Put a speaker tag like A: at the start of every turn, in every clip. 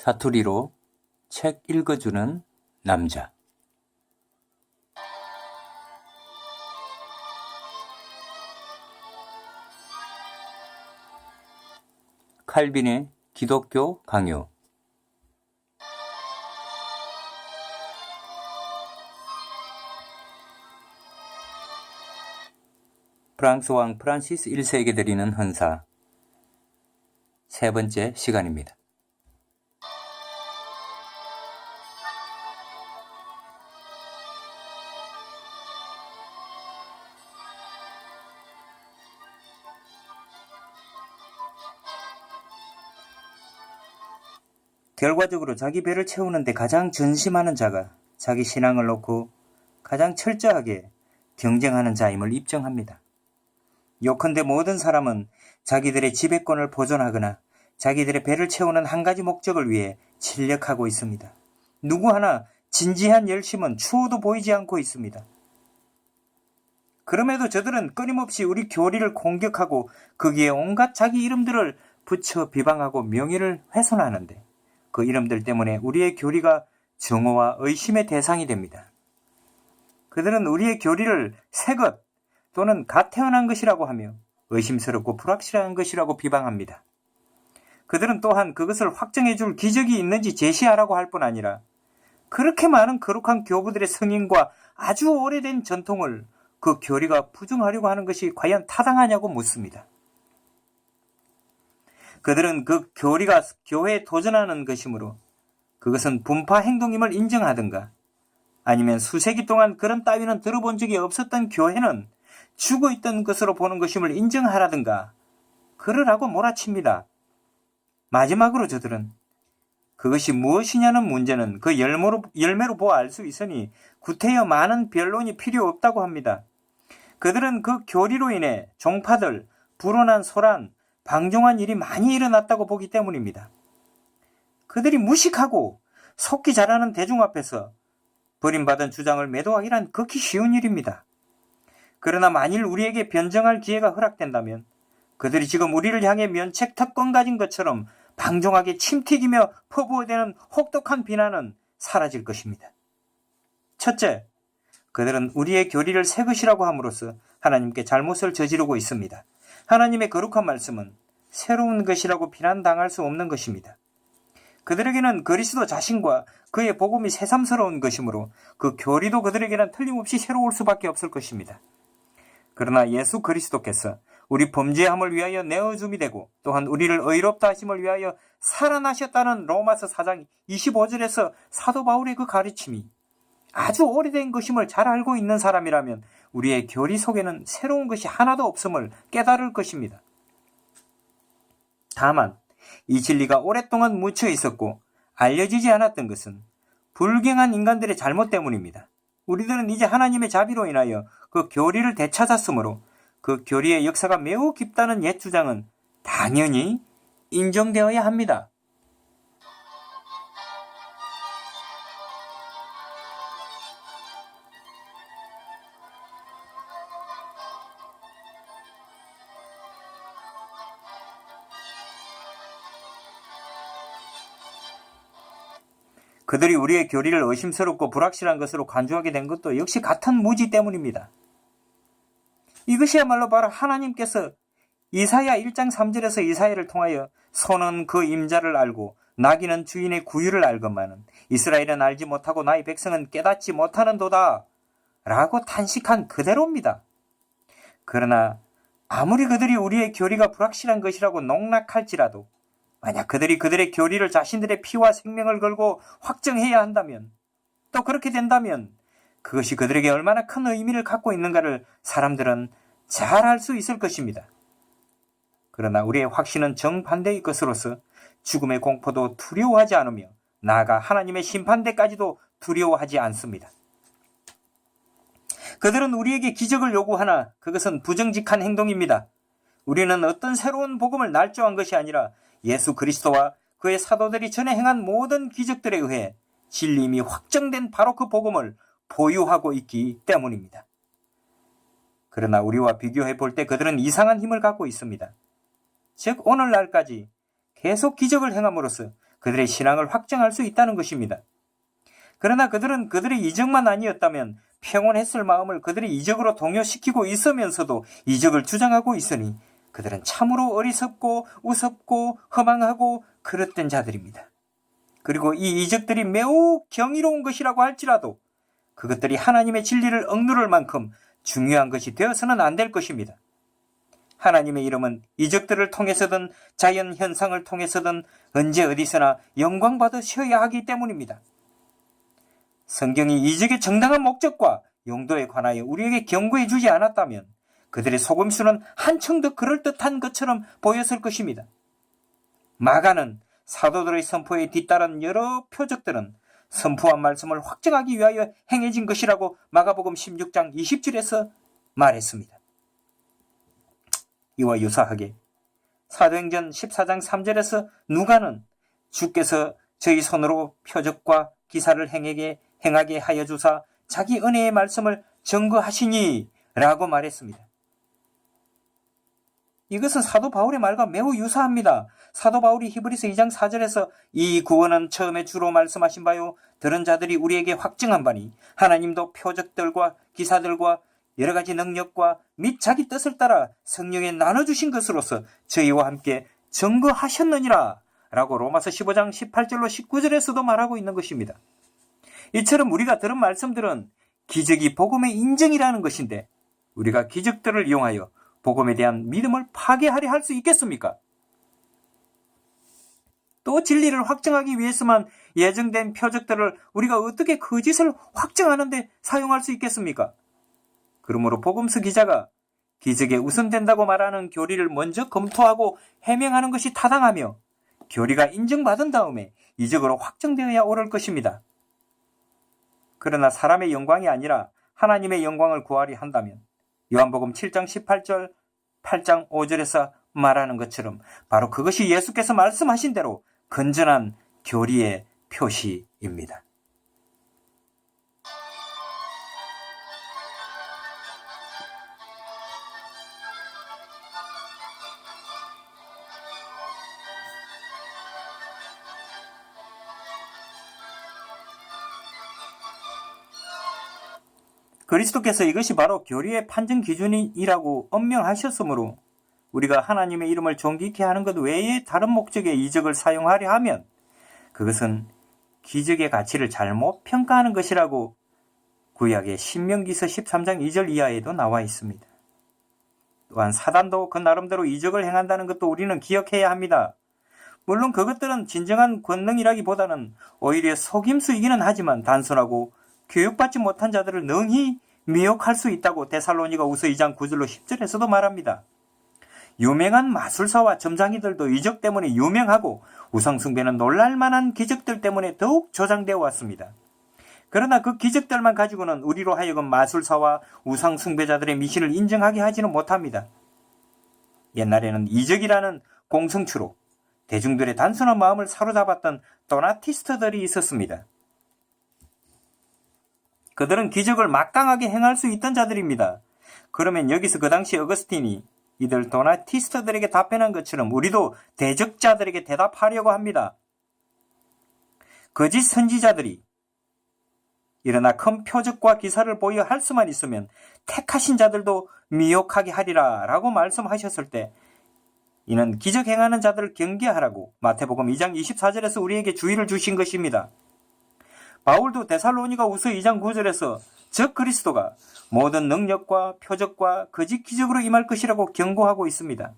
A: 사투리로 책 읽어주는 남자. 칼빈의 기독교 강요. 프랑스 왕 프란시스 1세에게 드리는 헌사. 세 번째 시간입니다. 결과적으로 자기 배를 채우는데 가장 전심하는 자가 자기 신앙을 놓고 가장 철저하게 경쟁하는 자임을 입증합니다. 요컨대 모든 사람은 자기들의 지배권을 보존하거나 자기들의 배를 채우는 한 가지 목적을 위해 진력하고 있습니다. 누구 하나 진지한 열심은 추호도 보이지 않고 있습니다. 그럼에도 저들은 끊임없이 우리 교리를 공격하고 거기에 온갖 자기 이름들을 붙여 비방하고 명예를 훼손하는데 그 이름들 때문에 우리의 교리가 정오와 의심의 대상이 됩니다. 그들은 우리의 교리를 새 것 또는 갓 태어난 것이라고 하며 의심스럽고 불확실한 것이라고 비방합니다. 그들은 또한 그것을 확정해 줄 기적이 있는지 제시하라고 할 뿐 아니라 그렇게 많은 거룩한 교부들의 승인과 아주 오래된 전통을 그 교리가 부정하려고 하는 것이 과연 타당하냐고 묻습니다. 그들은 그 교리가 교회에 도전하는 것이므로 그것은 분파 행동임을 인정하든가 아니면 수세기 동안 그런 따위는 들어본 적이 없었던 교회는 죽어있던 것으로 보는 것임을 인정하라든가 그러라고 몰아칩니다. 마지막으로 저들은 그것이 무엇이냐는 문제는 그 열매로 보아 알 수 있으니 구태여 많은 변론이 필요 없다고 합니다. 그들은 그 교리로 인해 종파들, 불온한 소란, 방종한 일이 많이 일어났다고 보기 때문입니다. 그들이 무식하고 속기 잘하는 대중 앞에서 버림받은 주장을 매도하기란 극히 쉬운 일입니다. 그러나 만일 우리에게 변정할 기회가 허락된다면 그들이 지금 우리를 향해 면책 특권 가진 것처럼 방종하게 침튀기며 퍼부어대는 혹독한 비난은 사라질 것입니다. 첫째, 그들은 우리의 교리를 새 것이라고 함으로써 하나님께 잘못을 저지르고 있습니다. 하나님의 거룩한 말씀은 새로운 것이라고 비난당할 수 없는 것입니다. 그들에게는 그리스도 자신과 그의 복음이 새삼스러운 것이므로 그 교리도 그들에게는 틀림없이 새로울 수밖에 없을 것입니다. 그러나 예수 그리스도께서 우리 범죄함을 위하여 내어줌이 되고 또한 우리를 의롭다 하심을 위하여 살아나셨다는 로마서 4장 25절에서 사도 바울의 그 가르침이 아주 오래된 것임을 잘 알고 있는 사람이라면 우리의 교리 속에는 새로운 것이 하나도 없음을 깨달을 것입니다. 다만 이 진리가 오랫동안 묻혀 있었고 알려지지 않았던 것은 불경한 인간들의 잘못 때문입니다. 우리들은 이제 하나님의 자비로 인하여 그 교리를 되찾았으므로 그 교리의 역사가 매우 깊다는 옛 주장은 당연히 인정되어야 합니다. 그들이 우리의 교리를 의심스럽고 불확실한 것으로 간주하게 된 것도 역시 같은 무지 때문입니다. 이것이야말로 바로 하나님께서 이사야 1장 3절에서 이사야를 통하여 소는 그 임자를 알고 나귀는 주인의 구유를 알건만은 이스라엘은 알지 못하고 나의 백성은 깨닫지 못하는도다 라고 탄식한 그대로입니다. 그러나 아무리 그들이 우리의 교리가 불확실한 것이라고 농락할지라도 만약 그들이 그들의 교리를 자신들의 피와 생명을 걸고 확정해야 한다면 또 그렇게 된다면 그것이 그들에게 얼마나 큰 의미를 갖고 있는가를 사람들은 잘 알 수 있을 것입니다. 그러나 우리의 확신은 정반대의 것으로서 죽음의 공포도 두려워하지 않으며 나아가 하나님의 심판대까지도 두려워하지 않습니다. 그들은 우리에게 기적을 요구하나 그것은 부정직한 행동입니다. 우리는 어떤 새로운 복음을 날조한 것이 아니라 예수 그리스도와 그의 사도들이 전에 행한 모든 기적들에 의해 진리임이 확정된 바로 그 복음을 보유하고 있기 때문입니다. 그러나 우리와 비교해 볼 때 그들은 이상한 힘을 갖고 있습니다. 즉 오늘날까지 계속 기적을 행함으로써 그들의 신앙을 확증할 수 있다는 것입니다. 그러나 그들은 그들의 이적만 아니었다면 평온했을 마음을 그들의 이적으로 동요시키고 있으면서도 이적을 주장하고 있으니 그들은 참으로 어리석고 우습고 허망하고 그릇된 자들입니다. 그리고 이 이적들이 매우 경이로운 것이라고 할지라도 그것들이 하나님의 진리를 억누를 만큼 중요한 것이 되어서는 안 될 것입니다. 하나님의 이름은 이적들을 통해서든 자연 현상을 통해서든 언제 어디서나 영광받으셔야 하기 때문입니다. 성경이 이적의 정당한 목적과 용도에 관하여 우리에게 경고해 주지 않았다면 그들의 속임수는 한층 더 그럴듯한 것처럼 보였을 것입니다. 마가는 사도들의 선포에 뒤따른 여러 표적들은 선포한 말씀을 확증하기 위하여 행해진 것이라고 마가복음 16장 20절에서 말했습니다. 이와 유사하게 사도행전 14장 3절에서 누가는 주께서 저희 손으로 표적과 기사를 행하게 하여 주사 자기 은혜의 말씀을 증거하시니 라고 말했습니다. 이것은 사도 바울의 말과 매우 유사합니다. 사도 바울이 히브리서 2장 4절에서 이 구원은 처음에 주로 말씀하신 바요 들은 자들이 우리에게 확증한 바니 하나님도 표적들과 기사들과 여러 가지 능력과 및 자기 뜻을 따라 성령에 나눠주신 것으로서 저희와 함께 증거하셨느니라 라고 로마서 15장 18절로 19절에서도 말하고 있는 것입니다. 이처럼 우리가 들은 말씀들은 기적이 복음의 인정이라는 것인데 우리가 기적들을 이용하여 복음에 대한 믿음을 파괴하려 할 수 있겠습니까? 또 진리를 확증하기 위해서만 예정된 표적들을 우리가 어떻게 그 짓을 확증하는 데 사용할 수 있겠습니까? 그러므로 복음서 기자가 기적에 우선된다고 말하는 교리를 먼저 검토하고 해명하는 것이 타당하며 교리가 인정받은 다음에 이적으로 확정되어야 옳을 것입니다. 그러나 사람의 영광이 아니라 하나님의 영광을 구하려 한다면 요한복음 7장 18절, 8장 5절에서 말하는 것처럼 바로 그것이 예수께서 말씀하신 대로 건전한 교리의 표시입니다. 그리스도께서 이것이 바로 교리의 판정 기준이라고 엄명하셨으므로 우리가 하나님의 이름을 존귀케 하는 것 외에 다른 목적의 이적을 사용하려 하면 그것은 기적의 가치를 잘못 평가하는 것이라고 구약의 신명기서 13장 2절 이하에도 나와 있습니다. 또한 사단도 그 나름대로 이적을 행한다는 것도 우리는 기억해야 합니다. 물론 그것들은 진정한 권능이라기보다는 오히려 속임수이기는 하지만 단순하고 교육받지 못한 자들을 능히 미혹할 수 있다고 데살로니가후서 2장 9절로 10절에서도 말합니다. 유명한 마술사와 점장이들도 이적 때문에 유명하고 우상숭배는 놀랄만한 기적들 때문에 더욱 조장되어 왔습니다. 그러나 그 기적들만 가지고는 우리로 하여금 마술사와 우상숭배자들의 미신을 인정하게 하지는 못합니다. 옛날에는 이적이라는 공성추로 대중들의 단순한 마음을 사로잡았던 도나티스트들이 있었습니다. 그들은 기적을 막강하게 행할 수 있던 자들입니다. 그러면 여기서 그 당시 어거스틴이 이들 도나티스트들에게 답변한 것처럼 우리도 대적자들에게 대답하려고 합니다. 거짓 선지자들이 일어나 큰 표적과 기사를 보여 할 수만 있으면 택하신 자들도 미혹하게 하리라 라고 말씀하셨을 때 이는 기적 행하는 자들을 경계하라고 마태복음 2장 24절에서 우리에게 주의를 주신 것입니다. 바울도 데살로니가후서 2장 9절에서 적 그리스도가 모든 능력과 표적과 거짓 기적으로 임할 것이라고 경고하고 있습니다.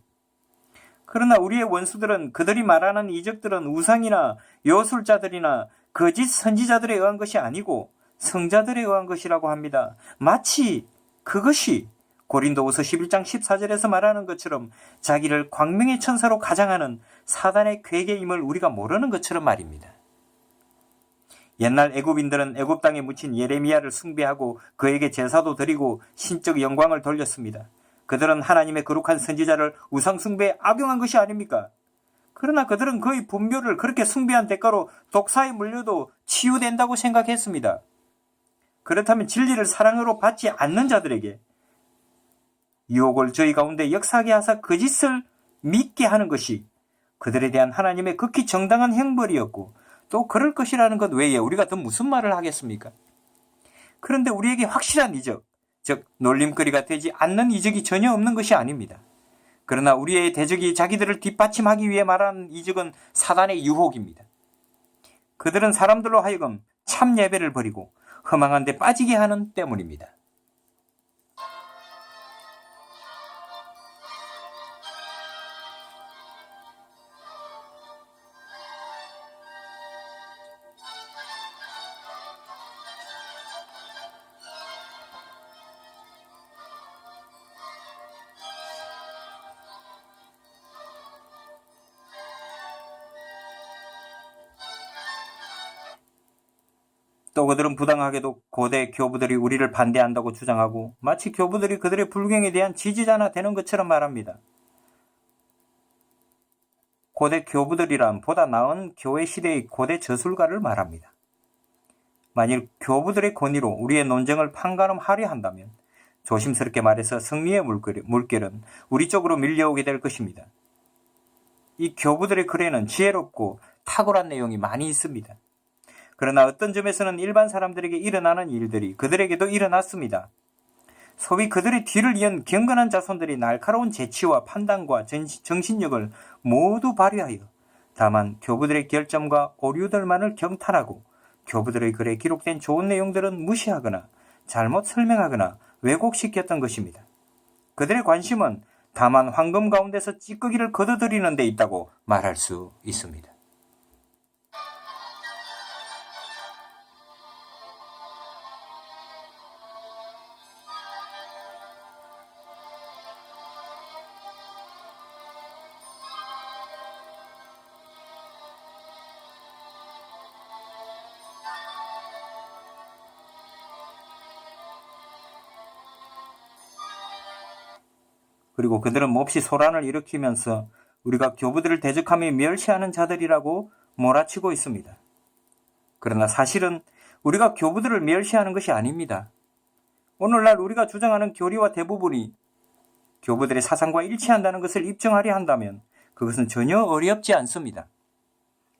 A: 그러나 우리의 원수들은 그들이 말하는 이적들은 우상이나 요술자들이나 거짓 선지자들에 의한 것이 아니고 성자들에 의한 것이라고 합니다. 마치 그것이 고린도후서 11장 14절에서 말하는 것처럼 자기를 광명의 천사로 가장하는 사단의 괴계임을 우리가 모르는 것처럼 말입니다. 옛날 애굽인들은 애굽 땅에 묻힌 예레미야를 숭배하고 그에게 제사도 드리고 신적 영광을 돌렸습니다. 그들은 하나님의 거룩한 선지자를 우상 숭배에 악용한 것이 아닙니까? 그러나 그들은 그의 분묘를 그렇게 숭배한 대가로 독사에 물려도 치유된다고 생각했습니다. 그렇다면 진리를 사랑으로 받지 않는 자들에게 유혹을 저희 가운데 역사하게 하사 그 짓을 믿게 하는 것이 그들에 대한 하나님의 극히 정당한 형벌이었고 또 그럴 것이라는 것 외에 우리가 더 무슨 말을 하겠습니까? 그런데 우리에게 확실한 이적, 즉 놀림거리가 되지 않는 이적이 전혀 없는 것이 아닙니다. 그러나 우리의 대적이 자기들을 뒷받침하기 위해 말하는 이적은 사단의 유혹입니다. 그들은 사람들로 하여금 참 예배를 버리고 허망한 데 빠지게 하는 때문입니다. 또 그들은 부당하게도 고대 교부들이 우리를 반대한다고 주장하고 마치 교부들이 그들의 불경에 대한 지지자나 되는 것처럼 말합니다. 고대 교부들이란 보다 나은 교회 시대의 고대 저술가를 말합니다. 만일 교부들의 권위로 우리의 논쟁을 판가름하려 한다면 조심스럽게 말해서 승리의 물결은 우리 쪽으로 밀려오게 될 것입니다. 이 교부들의 글에는 지혜롭고 탁월한 내용이 많이 있습니다. 그러나 어떤 점에서는 일반 사람들에게 일어나는 일들이 그들에게도 일어났습니다. 소위 그들의 뒤를 이은 경건한 자손들이 날카로운 재치와 판단과 정신력을 모두 발휘하여 다만 교부들의 결점과 오류들만을 경탄하고 교부들의 글에 기록된 좋은 내용들은 무시하거나 잘못 설명하거나 왜곡시켰던 것입니다. 그들의 관심은 다만 황금 가운데서 찌꺼기를 걷어들이는 데 있다고 말할 수 있습니다. 그리고 그들은 몹시 소란을 일으키면서 우리가 교부들을 대적하며 멸시하는 자들이라고 몰아치고 있습니다. 그러나 사실은 우리가 교부들을 멸시하는 것이 아닙니다. 오늘날 우리가 주장하는 교리와 대부분이 교부들의 사상과 일치한다는 것을 입증하려 한다면 그것은 전혀 어렵지 않습니다.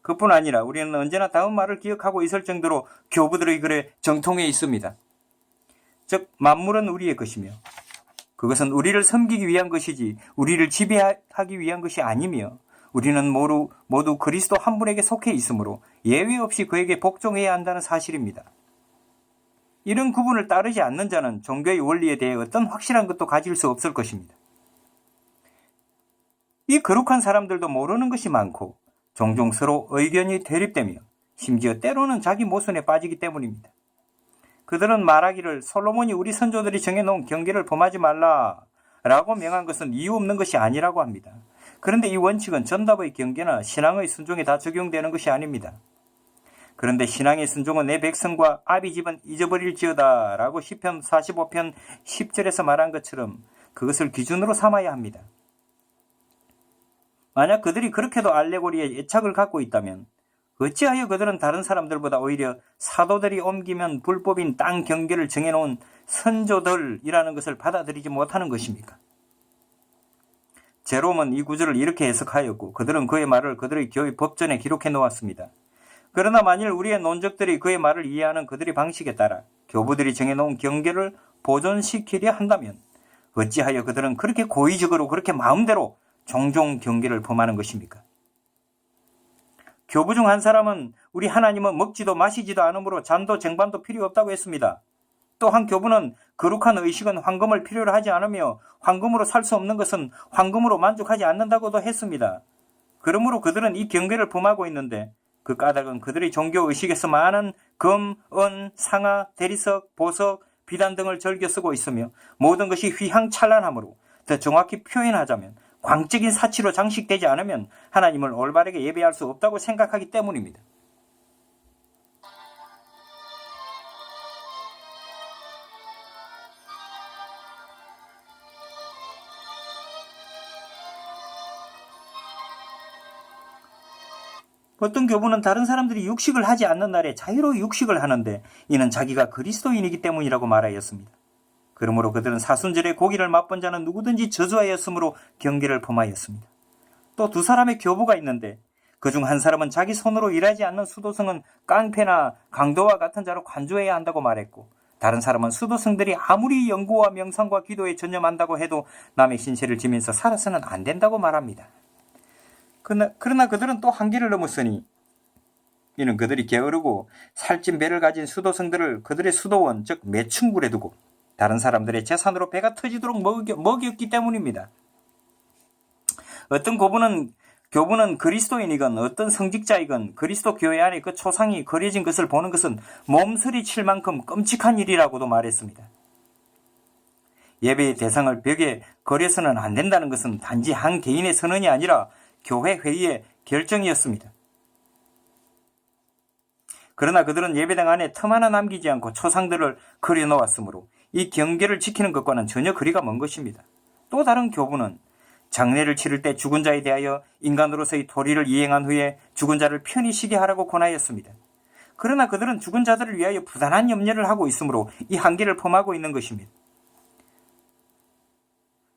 A: 그뿐 아니라 우리는 언제나 다음 말을 기억하고 있을 정도로 교부들의 글에 정통해 있습니다. 즉 만물은 우리의 것이며 그것은 우리를 섬기기 위한 것이지 우리를 지배하기 위한 것이 아니며 우리는 모두 그리스도 한 분에게 속해 있으므로 예외 없이 그에게 복종해야 한다는 사실입니다. 이런 구분을 따르지 않는 자는 종교의 원리에 대해 어떤 확실한 것도 가질 수 없을 것입니다. 이 거룩한 사람들도 모르는 것이 많고 종종 서로 의견이 대립되며 심지어 때로는 자기 모순에 빠지기 때문입니다. 그들은 말하기를 솔로몬이 우리 선조들이 정해놓은 경계를 범하지 말라라고 명한 것은 이유 없는 것이 아니라고 합니다. 그런데 이 원칙은 전답의 경계나 신앙의 순종에 다 적용되는 것이 아닙니다. 그런데 신앙의 순종은 내 백성과 아비 집은 잊어버릴지어다 라고 시편 45편 10절에서 말한 것처럼 그것을 기준으로 삼아야 합니다. 만약 그들이 그렇게도 알레고리에 애착을 갖고 있다면 어찌하여 그들은 다른 사람들보다 오히려 사도들이 옮기면 불법인 땅 경계를 정해놓은 선조들이라는 것을 받아들이지 못하는 것입니까? 제롬은 이 구절을 이렇게 해석하였고 그들은 그의 말을 그들의 교회 법전에 기록해 놓았습니다. 그러나 만일 우리의 논적들이 그의 말을 이해하는 그들의 방식에 따라 교부들이 정해놓은 경계를 보존시키려 한다면 어찌하여 그들은 그렇게 고의적으로 그렇게 마음대로 종종 경계를 범하는 것입니까? 교부 중 한 사람은 우리 하나님은 먹지도 마시지도 않으므로 잔도 쟁반도 필요 없다고 했습니다. 또 한 교부는 거룩한 의식은 황금을 필요로 하지 않으며 황금으로 살 수 없는 것은 황금으로 만족하지 않는다고도 했습니다. 그러므로 그들은 이 경계를 범하고 있는데 그 까닭은 그들의 종교 의식에서 많은 금, 은, 상아, 대리석, 보석, 비단 등을 즐겨 쓰고 있으며 모든 것이 휘황찬란하므로 더 정확히 표현하자면 광적인 사치로 장식되지 않으면 하나님을 올바르게 예배할 수 없다고 생각하기 때문입니다. 어떤 교부는 다른 사람들이 육식을 하지 않는 날에 자유로 육식을 하는데 이는 자기가 그리스도인이기 때문이라고 말하였습니다. 그러므로 그들은 사순절에 고기를 맛본 자는 누구든지 저주하였으므로 경계를 범하였습니다. 또 두 사람의 교부가 있는데 그중 한 사람은 자기 손으로 일하지 않는 수도승은 깡패나 강도와 같은 자로 관조해야 한다고 말했고, 다른 사람은 수도승들이 아무리 연구와 명상과 기도에 전념한다고 해도 남의 신세를 지면서 살아서는 안 된다고 말합니다. 그러나 그들은 또 한계를 넘었으니 이는 그들이 게으르고 살찐 배를 가진 수도승들을 그들의 수도원, 즉 매춘굴에 두고 다른 사람들의 재산으로 배가 터지도록 먹였기 때문입니다. 어떤 교부는 그리스도인이건 어떤 성직자이건 그리스도 교회 안에 그 초상이 거려진 것을 보는 것은 몸서리 칠 만큼 끔찍한 일이라고도 말했습니다. 예배의 대상을 벽에 거려서는 안 된다는 것은 단지 한 개인의 선언이 아니라 교회 회의의 결정이었습니다. 그러나 그들은 예배당 안에 틈 하나 남기지 않고 초상들을 그려놓았으므로 이 경계를 지키는 것과는 전혀 거리가 먼 것입니다. 또 다른 교부는 장례를 치를 때 죽은 자에 대하여 인간으로서의 도리를 이행한 후에 죽은 자를 편히 쉬게 하라고 권하였습니다. 그러나 그들은 죽은 자들을 위하여 부단한 염려를 하고 있으므로 이 한계를 범하고 있는 것입니다.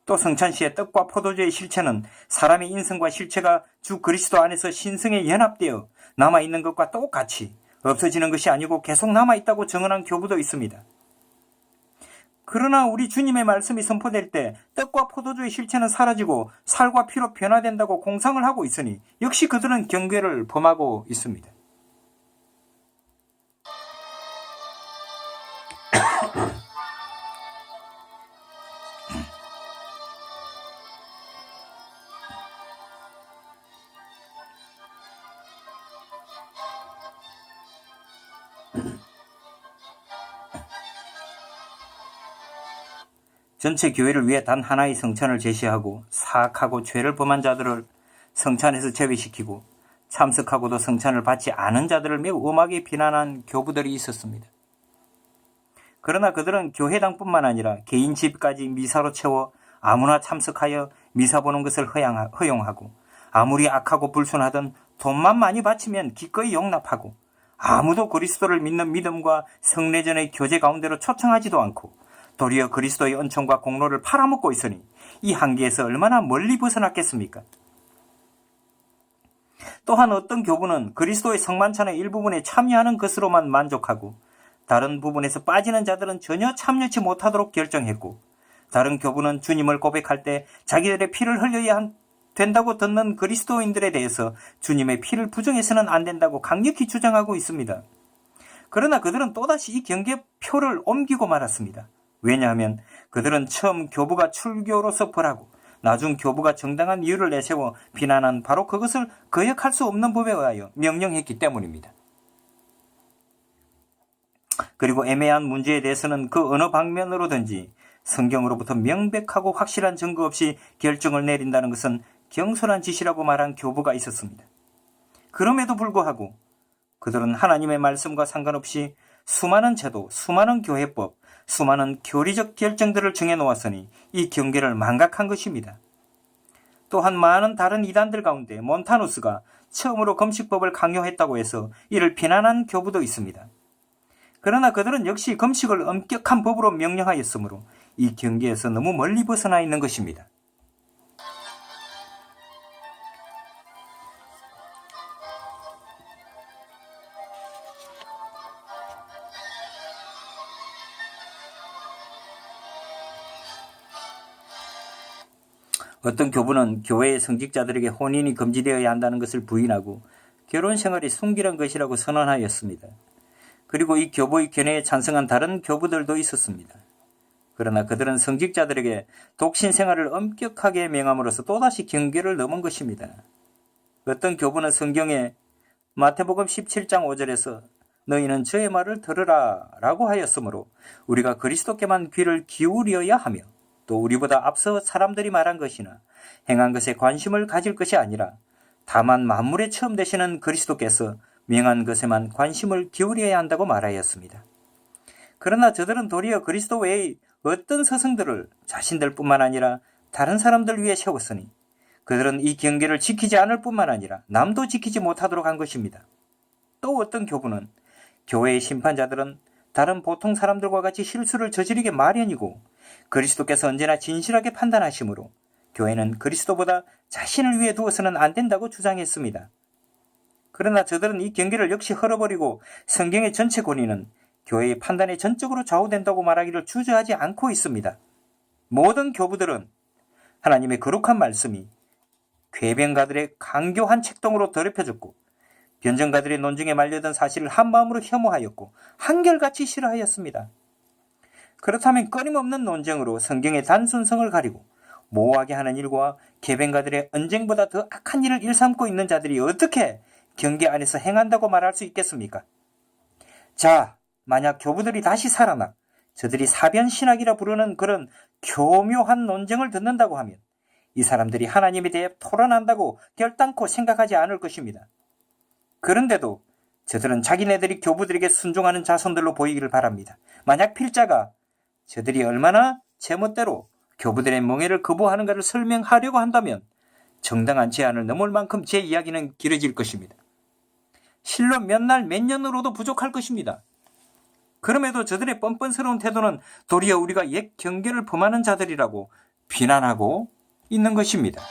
A: 또 성찬시의 떡과 포도주의 실체는 사람의 인성과 실체가 주 그리스도 안에서 신성에 연합되어 남아있는 것과 똑같이 없어지는 것이 아니고 계속 남아있다고 증언한 교부도 있습니다. 그러나 우리 주님의 말씀이 선포될 때 떡과 포도주의 실체는 사라지고 살과 피로 변화된다고 공상을 하고 있으니 역시 그들은 경계를 범하고 있습니다. 전체 교회를 위해 단 하나의 성찬을 제시하고 사악하고 죄를 범한 자들을 성찬에서 제외시키고 참석하고도 성찬을 받지 않은 자들을 매우 엄하게 비난한 교부들이 있었습니다. 그러나 그들은 교회당뿐만 아니라 개인 집까지 미사로 채워 아무나 참석하여 미사 보는 것을 허용하고 아무리 악하고 불순하든 돈만 많이 바치면 기꺼이 용납하고 아무도 그리스도를 믿는 믿음과 성례전의 교제 가운데로 초청하지도 않고 도리어 그리스도의 은총과 공로를 팔아먹고 있으니 이 한계에서 얼마나 멀리 벗어났겠습니까? 또한 어떤 교부는 그리스도의 성만찬의 일부분에 참여하는 것으로만 만족하고 다른 부분에서 빠지는 자들은 전혀 참여치 못하도록 결정했고, 다른 교부는 주님을 고백할 때 자기들의 피를 흘려야 된다고 듣는 그리스도인들에 대해서 주님의 피를 부정해서는 안 된다고 강력히 주장하고 있습니다. 그러나 그들은 또다시 이 경계표를 옮기고 말았습니다. 왜냐하면 그들은 처음 교부가 출교로서 벌하고 나중 교부가 정당한 이유를 내세워 비난한 바로 그것을 거역할 수 없는 법에 의하여 명령했기 때문입니다. 그리고 애매한 문제에 대해서는 그 어느 방면으로든지 성경으로부터 명백하고 확실한 증거 없이 결정을 내린다는 것은 경솔한 짓이라고 말한 교부가 있었습니다. 그럼에도 불구하고 그들은 하나님의 말씀과 상관없이 수많은 제도, 수많은 교회법, 수많은 교리적 결정들을 정해놓았으니 이 경계를 망각한 것입니다. 또한 많은 다른 이단들 가운데 몬타누스가 처음으로 금식법을 강요했다고 해서 이를 비난한 교부도 있습니다. 그러나 그들은 역시 금식을 엄격한 법으로 명령하였으므로 이 경계에서 너무 멀리 벗어나 있는 것입니다. 어떤 교부는 교회의 성직자들에게 혼인이 금지되어야 한다는 것을 부인하고 결혼 생활이 순결한 것이라고 선언하였습니다. 그리고 이 교부의 견해에 찬성한 다른 교부들도 있었습니다. 그러나 그들은 성직자들에게 독신 생활을 엄격하게 명함으로써 또다시 경계를 넘은 것입니다. 어떤 교부는 성경에 마태복음 17장 5절에서 너희는 저의 말을 들으라 라고 하였으므로 우리가 그리스도께만 귀를 기울여야 하며 또 우리보다 앞서 사람들이 말한 것이나 행한 것에 관심을 가질 것이 아니라 다만 만물에 처음 되시는 그리스도께서 명한 것에만 관심을 기울여야 한다고 말하였습니다. 그러나 저들은 도리어 그리스도 외의 어떤 서성들을 자신들뿐만 아니라 다른 사람들 위해 세웠으니 그들은 이 경계를 지키지 않을 뿐만 아니라 남도 지키지 못하도록 한 것입니다. 또 어떤 교부는 교회의 심판자들은 다른 보통 사람들과 같이 실수를 저지르게 마련이고 그리스도께서 언제나 진실하게 판단하시므로 교회는 그리스도보다 자신을 위해 두어서는 안 된다고 주장했습니다. 그러나 저들은 이 경계를 역시 헐어버리고 성경의 전체 권위는 교회의 판단에 전적으로 좌우된다고 말하기를 주저하지 않고 있습니다. 모든 교부들은 하나님의 거룩한 말씀이 궤변가들의 강교한 책동으로 더럽혀졌고 변증가들의 논증에 말려든 사실을 한마음으로 혐오하였고 한결같이 싫어하였습니다. 그렇다면 끊임없는 논쟁으로 성경의 단순성을 가리고 모호하게 하는 일과 궤변가들의 언쟁보다 더 악한 일을 일삼고 있는 자들이 어떻게 경계 안에서 행한다고 말할 수 있겠습니까? 자, 만약 교부들이 다시 살아나 저들이 사변신학이라 부르는 그런 교묘한 논쟁을 듣는다고 하면 이 사람들이 하나님에 대해 토론한다고 결단코 생각하지 않을 것입니다. 그런데도 저들은 자기네들이 교부들에게 순종하는 자손들로 보이기를 바랍니다. 만약 필자가 저들이 얼마나 제멋대로 교부들의 멍해를 거부하는가를 설명하려고 한다면 정당한 제한을 넘을 만큼 제 이야기는 길어질 것입니다. 실로 몇 날 몇 년으로도 부족할 것입니다. 그럼에도 저들의 뻔뻔스러운 태도는 도리어 우리가 옛 경계를 범하는 자들이라고 비난하고 있는 것입니다.